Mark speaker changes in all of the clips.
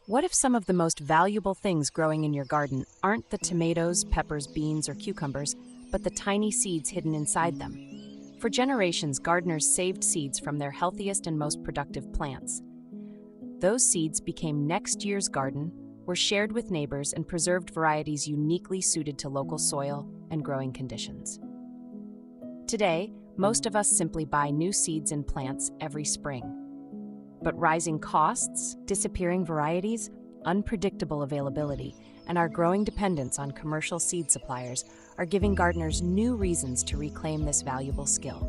Speaker 1: What if some of the most valuable things growing in your garden aren't the tomatoes, peppers, beans, or cucumbers, but the tiny seeds hidden inside them? For generations, gardeners saved seeds from their healthiest and most productive plants. Those seeds became next year's garden, were shared with neighbors, and preserved varieties uniquely suited to local soil and growing conditions. Today, most of us simply buy new seeds and plants every spring. But rising costs, disappearing varieties, unpredictable availability, and our growing dependence on commercial seed suppliers are giving gardeners new reasons to reclaim this valuable skill.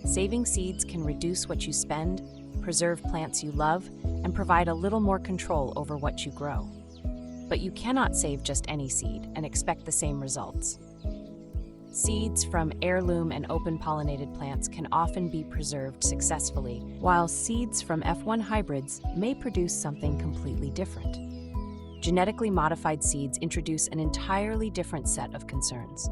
Speaker 1: Saving seeds can reduce what you spend, preserve plants you love, and provide a little more control over what you grow. But you cannot save just any seed and expect the same results. Seeds from heirloom and open-pollinated plants can often be preserved successfully, while seeds from F1 hybrids may produce something completely different. Genetically modified seeds introduce an entirely different set of concerns.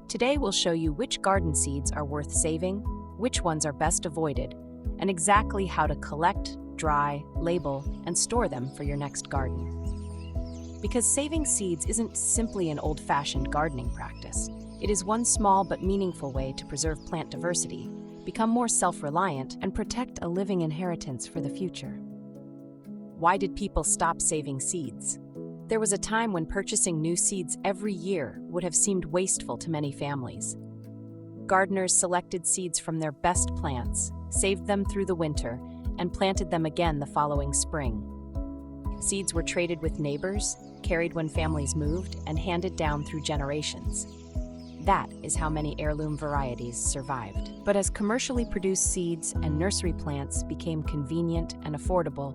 Speaker 1: Today we'll show you which garden seeds are worth saving, which ones are best avoided, and exactly how to collect, dry, label, and store them for your next garden. Because saving seeds isn't simply an old-fashioned gardening practice. It is one small but meaningful way to preserve plant diversity, become more self-reliant, and protect a living inheritance for the future. Why did people stop saving seeds? There was a time when purchasing new seeds every year would have seemed wasteful to many families. Gardeners selected seeds from their best plants, saved them through the winter, and planted them again the following spring. Seeds were traded with neighbors, carried when families moved, and handed down through generations. That is how many heirloom varieties survived. But as commercially produced seeds and nursery plants became convenient and affordable,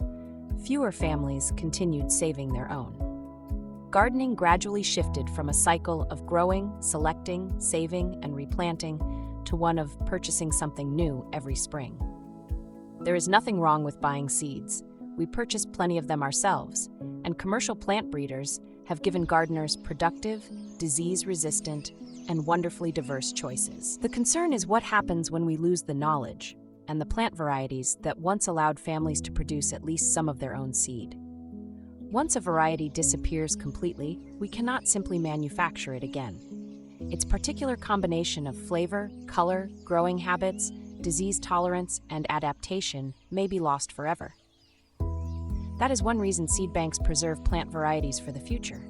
Speaker 1: fewer families continued saving their own. Gardening gradually shifted from a cycle of growing, selecting, saving, and replanting to one of purchasing something new every spring. There is nothing wrong with buying seeds. We purchase plenty of them ourselves, and commercial plant breeders have given gardeners productive, disease-resistant, and wonderfully diverse choices. The concern is what happens when we lose the knowledge and the plant varieties that once allowed families to produce at least some of their own seed. Once a variety disappears completely, we cannot simply manufacture it again. Its particular combination of flavor, color, growing habits, disease tolerance, and adaptation may be lost forever. That is one reason seed banks preserve plant varieties for the future.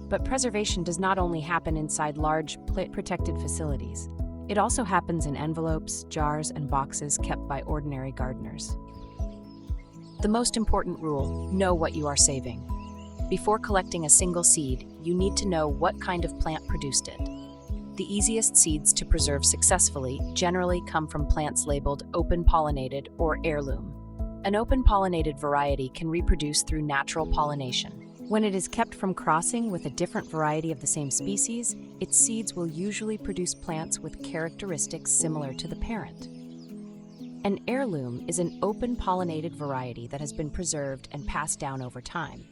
Speaker 1: But preservation does not only happen inside large, protected facilities. It also happens in envelopes, jars, and boxes kept by ordinary gardeners. The most important rule: know what you are saving. Before collecting a single seed, you need to know what kind of plant produced it. The easiest seeds to preserve successfully generally come from plants labeled open-pollinated or heirloom. An open-pollinated variety can reproduce through natural pollination. When it is kept from crossing with a different variety of the same species, its seeds will usually produce plants with characteristics similar to the parent. An heirloom is an open-pollinated variety that has been preserved and passed down over time.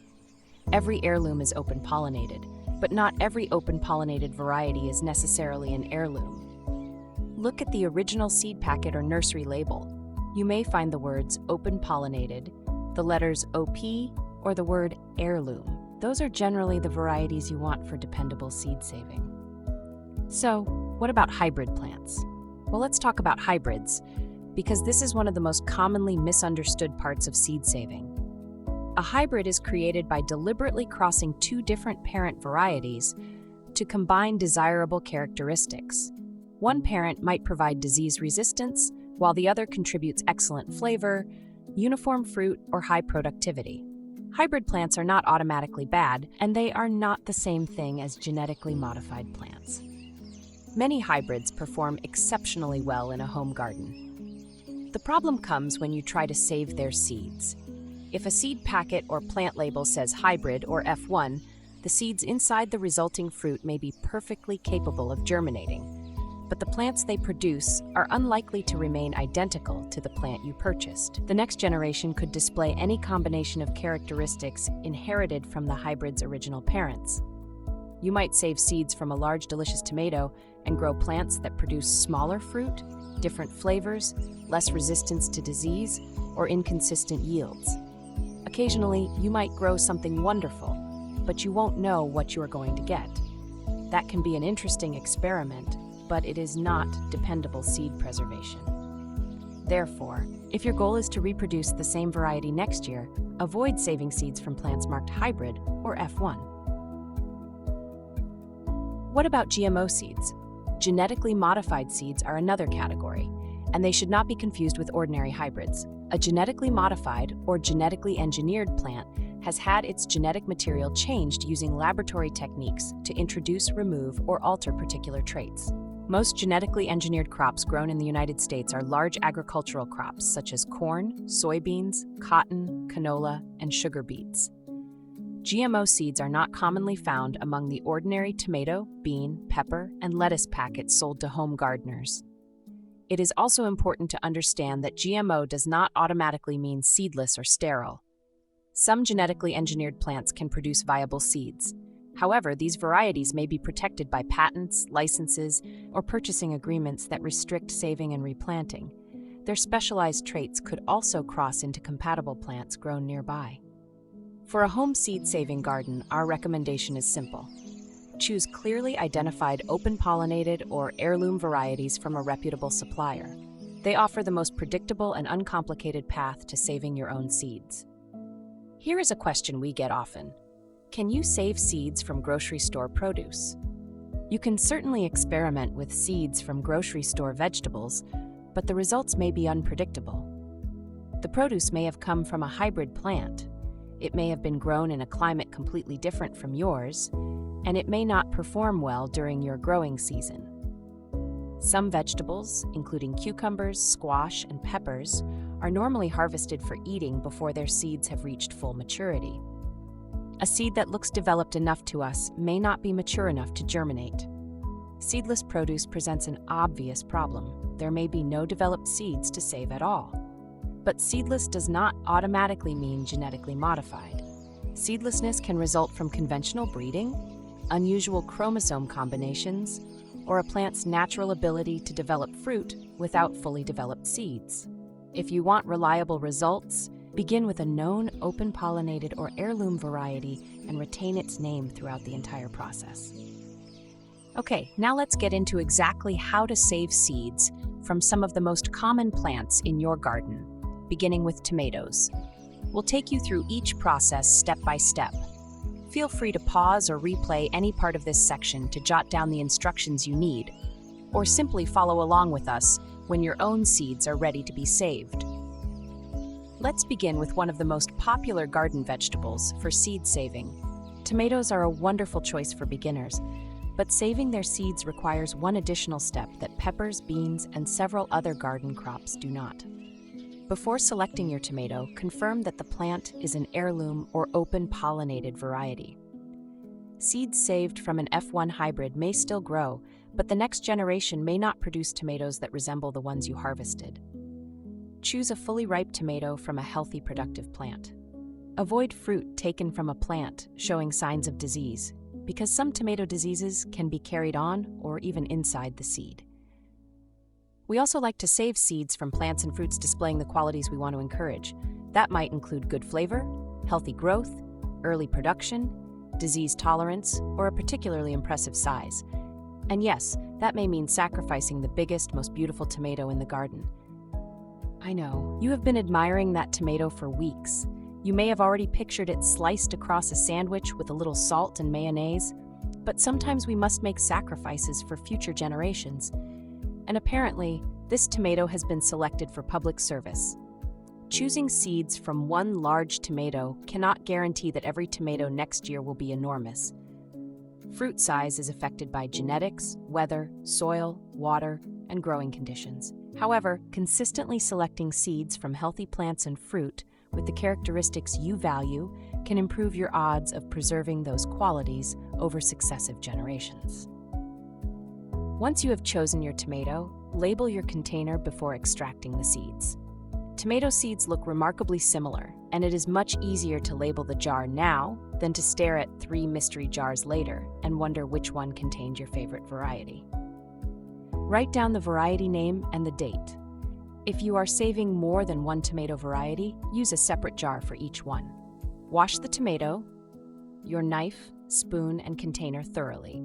Speaker 1: Every heirloom is open-pollinated, but not every open-pollinated variety is necessarily an heirloom. Look at the original seed packet or nursery label. You may find the words open-pollinated, the letters OP, or the word heirloom. Those are generally the varieties you want for dependable seed saving. So, what about hybrid plants? Well, let's talk about hybrids, because this is one of the most commonly misunderstood parts of seed saving. A hybrid is created by deliberately crossing two different parent varieties to combine desirable characteristics. One parent might provide disease resistance, while the other contributes excellent flavor, uniform fruit, or high productivity. Hybrid plants are not automatically bad, and they are not the same thing as genetically modified plants. Many hybrids perform exceptionally well in a home garden. The problem comes when you try to save their seeds. If a seed packet or plant label says hybrid or F1, the seeds inside the resulting fruit may be perfectly capable of germinating, but the plants they produce are unlikely to remain identical to the plant you purchased. The next generation could display any combination of characteristics inherited from the hybrid's original parents. You might save seeds from a large, delicious tomato and grow plants that produce smaller fruit, different flavors, less resistance to disease, or inconsistent yields. Occasionally, you might grow something wonderful, but you won't know what you are going to get. That can be an interesting experiment, but it is not dependable seed preservation. Therefore, if your goal is to reproduce the same variety next year, avoid saving seeds from plants marked hybrid or F1. What about GMO seeds? Genetically modified seeds are another category, and they should not be confused with ordinary hybrids. A genetically modified or genetically engineered plant has had its genetic material changed using laboratory techniques to introduce, remove, or alter particular traits. Most genetically engineered crops grown in the United States are large agricultural crops such as corn, soybeans, cotton, canola, and sugar beets. GMO seeds are not commonly found among the ordinary tomato, bean, pepper, and lettuce packets sold to home gardeners. It is also important to understand that GMO does not automatically mean seedless or sterile. Some genetically engineered plants can produce viable seeds. However, these varieties may be protected by patents, licenses, or purchasing agreements that restrict saving and replanting. Their specialized traits could also cross into compatible plants grown nearby. For a home seed-saving garden, our recommendation is simple. Choose clearly identified open-pollinated or heirloom varieties from a reputable supplier. They offer the most predictable and uncomplicated path to saving your own seeds. Here is a question we get often. Can you save seeds from grocery store produce? You can certainly experiment with seeds from grocery store vegetables, but the results may be unpredictable. The produce may have come from a hybrid plant. It may have been grown in a climate completely different from yours, and it may not perform well during your growing season. Some vegetables, including cucumbers, squash, and peppers, are normally harvested for eating before their seeds have reached full maturity. A seed that looks developed enough to us may not be mature enough to germinate. Seedless produce presents an obvious problem. There may be no developed seeds to save at all. But seedless does not automatically mean genetically modified. Seedlessness can result from conventional breeding, unusual chromosome combinations, or a plant's natural ability to develop fruit without fully developed seeds. If you want reliable results, begin with a known open-pollinated or heirloom variety and retain its name throughout the entire process. Okay, now let's get into exactly how to save seeds from some of the most common plants in your garden, beginning with tomatoes. We'll take you through each process step by step. Feel free to pause or replay any part of this section to jot down the instructions you need, or simply follow along with us when your own seeds are ready to be saved. Let's begin with one of the most popular garden vegetables for seed saving. Tomatoes are a wonderful choice for beginners, but saving their seeds requires one additional step that peppers, beans, and several other garden crops do not. Before selecting your tomato, confirm that the plant is an heirloom or open-pollinated variety. Seeds saved from an F1 hybrid may still grow, but the next generation may not produce tomatoes that resemble the ones you harvested. Choose a fully ripe tomato from a healthy, productive plant. Avoid fruit taken from a plant showing signs of disease, because some tomato diseases can be carried on or even inside the seed. We also like to save seeds from plants and fruits displaying the qualities we want to encourage. That might include good flavor, healthy growth, early production, disease tolerance, or a particularly impressive size. And yes, that may mean sacrificing the biggest, most beautiful tomato in the garden. I know, you have been admiring that tomato for weeks. You may have already pictured it sliced across a sandwich with a little salt and mayonnaise, but sometimes we must make sacrifices for future generations. And apparently, this tomato has been selected for public service. Choosing seeds from one large tomato cannot guarantee that every tomato next year will be enormous. Fruit size is affected by genetics, weather, soil, water, and growing conditions. However, consistently selecting seeds from healthy plants and fruit with the characteristics you value can improve your odds of preserving those qualities over successive generations. Once you have chosen your tomato, label your container before extracting the seeds. Tomato seeds look remarkably similar, and it is much easier to label the jar now than to stare at 3 mystery jars later and wonder which one contained your favorite variety. Write down the variety name and the date. If you are saving more than one tomato variety, use a separate jar for each one. Wash the tomato, your knife, spoon, and container thoroughly.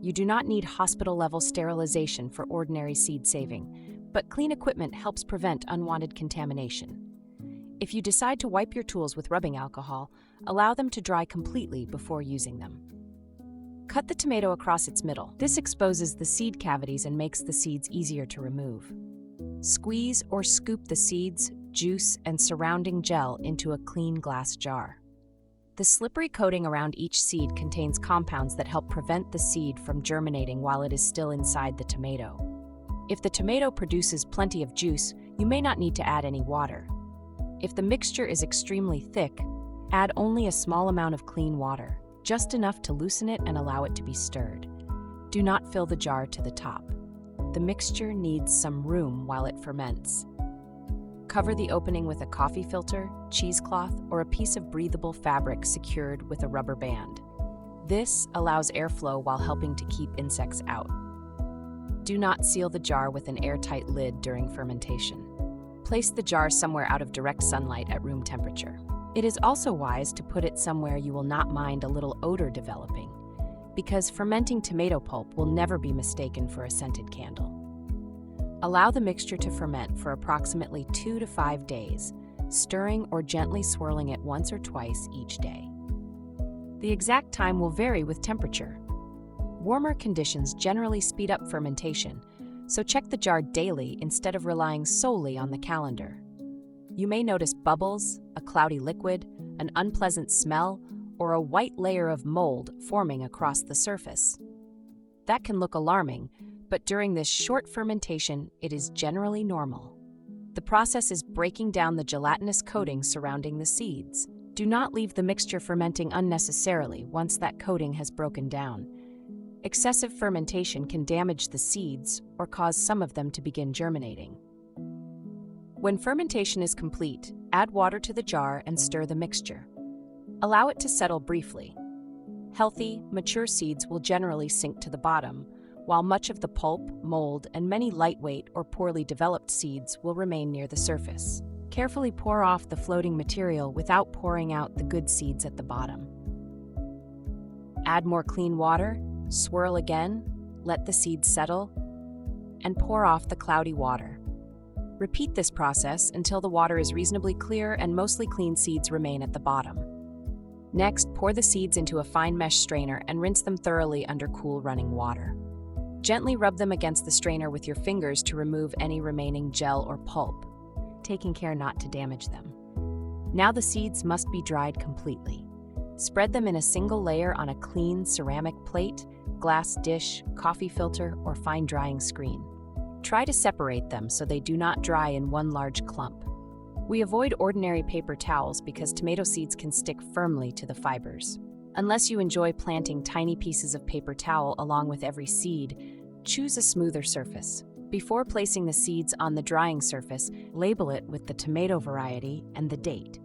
Speaker 1: You do not need hospital-level sterilization for ordinary seed saving, but clean equipment helps prevent unwanted contamination. If you decide to wipe your tools with rubbing alcohol, allow them to dry completely before using them. Cut the tomato across its middle. This exposes the seed cavities and makes the seeds easier to remove. Squeeze or scoop the seeds, juice, and surrounding gel into a clean glass jar. The slippery coating around each seed contains compounds that help prevent the seed from germinating while it is still inside the tomato. If the tomato produces plenty of juice, you may not need to add any water. If the mixture is extremely thick, add only a small amount of clean water, just enough to loosen it and allow it to be stirred. Do not fill the jar to the top. The mixture needs some room while it ferments. Cover the opening with a coffee filter, cheesecloth, or a piece of breathable fabric secured with a rubber band. This allows airflow while helping to keep insects out. Do not seal the jar with an airtight lid during fermentation. Place the jar somewhere out of direct sunlight at room temperature. It is also wise to put it somewhere you will not mind a little odor developing, because fermenting tomato pulp will never be mistaken for a scented candle. Allow the mixture to ferment for approximately 2 to 5 days, stirring or gently swirling it once or twice each day. The exact time will vary with temperature. Warmer conditions generally speed up fermentation, so check the jar daily instead of relying solely on the calendar. You may notice bubbles, a cloudy liquid, an unpleasant smell, or a white layer of mold forming across the surface. That can look alarming, but during this short fermentation, it is generally normal. The process is breaking down the gelatinous coating surrounding the seeds. Do not leave the mixture fermenting unnecessarily once that coating has broken down. Excessive fermentation can damage the seeds or cause some of them to begin germinating. When fermentation is complete, add water to the jar and stir the mixture. Allow it to settle briefly. Healthy, mature seeds will generally sink to the bottom, while much of the pulp, mold, and many lightweight or poorly developed seeds will remain near the surface. Carefully pour off the floating material without pouring out the good seeds at the bottom. Add more clean water, swirl again, let the seeds settle, and pour off the cloudy water. Repeat this process until the water is reasonably clear and mostly clean seeds remain at the bottom. Next, pour the seeds into a fine mesh strainer and rinse them thoroughly under cool running water. Gently rub them against the strainer with your fingers to remove any remaining gel or pulp, taking care not to damage them. Now the seeds must be dried completely. Spread them in a single layer on a clean ceramic plate, glass dish, coffee filter, or fine drying screen. Try to separate them so they do not dry in one large clump. We avoid ordinary paper towels because tomato seeds can stick firmly to the fibers. Unless you enjoy planting tiny pieces of paper towel along with every seed, choose a smoother surface. Before placing the seeds on the drying surface, label it with the tomato variety and the date.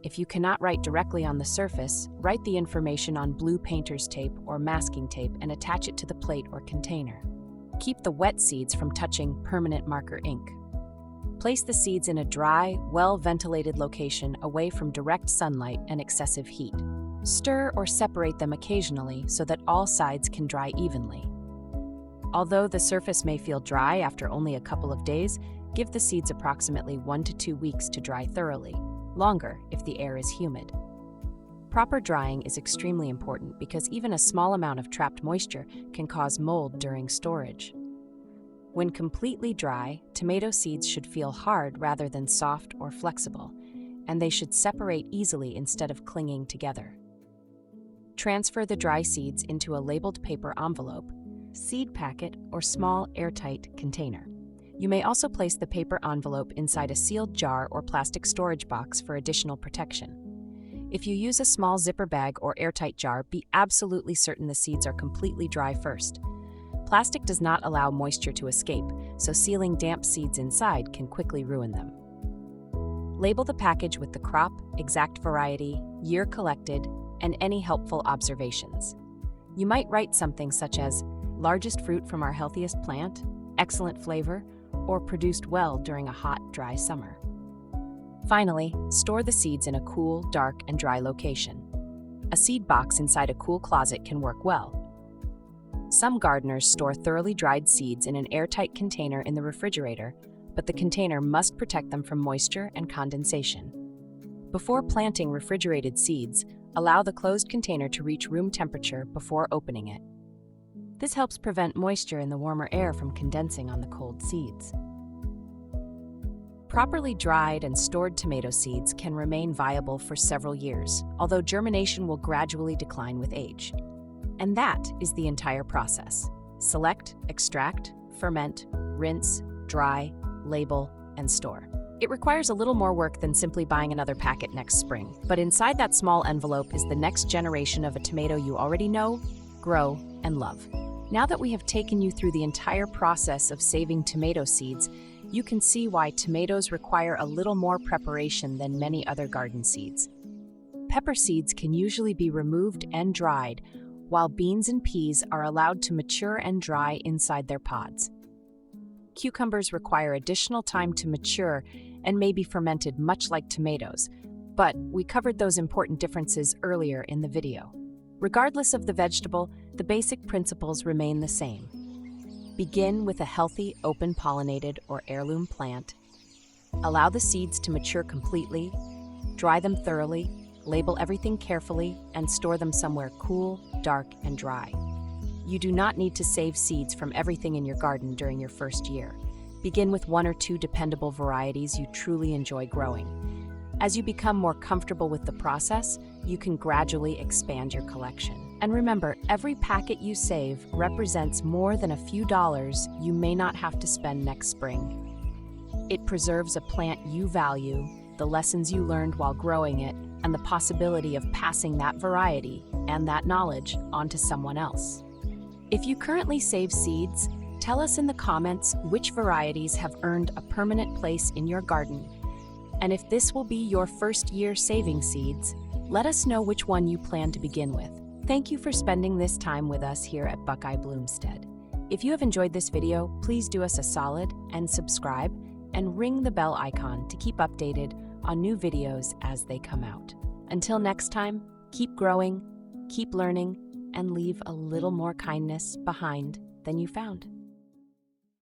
Speaker 1: If you cannot write directly on the surface, write the information on blue painter's tape or masking tape and attach it to the plate or container. Keep the wet seeds from touching permanent marker ink. Place the seeds in a dry, well-ventilated location away from direct sunlight and excessive heat. Stir or separate them occasionally so that all sides can dry evenly. Although the surface may feel dry after only a couple of days, give the seeds approximately 1 to 2 weeks to dry thoroughly, longer if the air is humid. Proper drying is extremely important because even a small amount of trapped moisture can cause mold during storage. When completely dry, tomato seeds should feel hard rather than soft or flexible, and they should separate easily instead of clinging together. Transfer the dry seeds into a labeled paper envelope, seed packet, or small airtight container. You may also place the paper envelope inside a sealed jar or plastic storage box for additional protection. If you use a small zipper bag or airtight jar, be absolutely certain the seeds are completely dry first. Plastic does not allow moisture to escape, so sealing damp seeds inside can quickly ruin them. Label the package with the crop, exact variety, year collected, and any helpful observations. You might write something such as, largest fruit from our healthiest plant, excellent flavor, or produced well during a hot, dry summer. Finally, store the seeds in a cool, dark, and dry location. A seed box inside a cool closet can work well. Some gardeners store thoroughly dried seeds in an airtight container in the refrigerator, but the container must protect them from moisture and condensation. Before planting refrigerated seeds, allow the closed container to reach room temperature before opening it. This helps prevent moisture in the warmer air from condensing on the cold seeds. Properly dried and stored tomato seeds can remain viable for several years, although germination will gradually decline with age. And that is the entire process. Select, extract, ferment, rinse, dry, label, and store. It requires a little more work than simply buying another packet next spring, but inside that small envelope is the next generation of a tomato you already know, grow, and love. Now that we have taken you through the entire process of saving tomato seeds, you can see why tomatoes require a little more preparation than many other garden seeds. Pepper seeds can usually be removed and dried, while beans and peas are allowed to mature and dry inside their pods. Cucumbers require additional time to mature and may be fermented much like tomatoes, but we covered those important differences earlier in the video. Regardless of the vegetable, the basic principles remain the same. Begin with a healthy, open-pollinated or heirloom plant. Allow the seeds to mature completely, dry them thoroughly, label everything carefully, and store them somewhere cool, dark, and dry. You do not need to save seeds from everything in your garden during your first year. Begin with 1 or 2 dependable varieties you truly enjoy growing. As you become more comfortable with the process, you can gradually expand your collection. And remember, every packet you save represents more than a few dollars you may not have to spend next spring. It preserves a plant you value, the lessons you learned while growing it, and the possibility of passing that variety and that knowledge on to someone else. If you currently save seeds, tell us in the comments which varieties have earned a permanent place in your garden. And if this will be your first year saving seeds, let us know which one you plan to begin with. Thank you for spending this time with us here at Buckeye Bloomstead. If you have enjoyed this video, please do us a solid and subscribe and ring the bell icon to keep updated on new videos as they come out. Until next time, keep growing, keep learning, and leave a little more kindness behind than you found.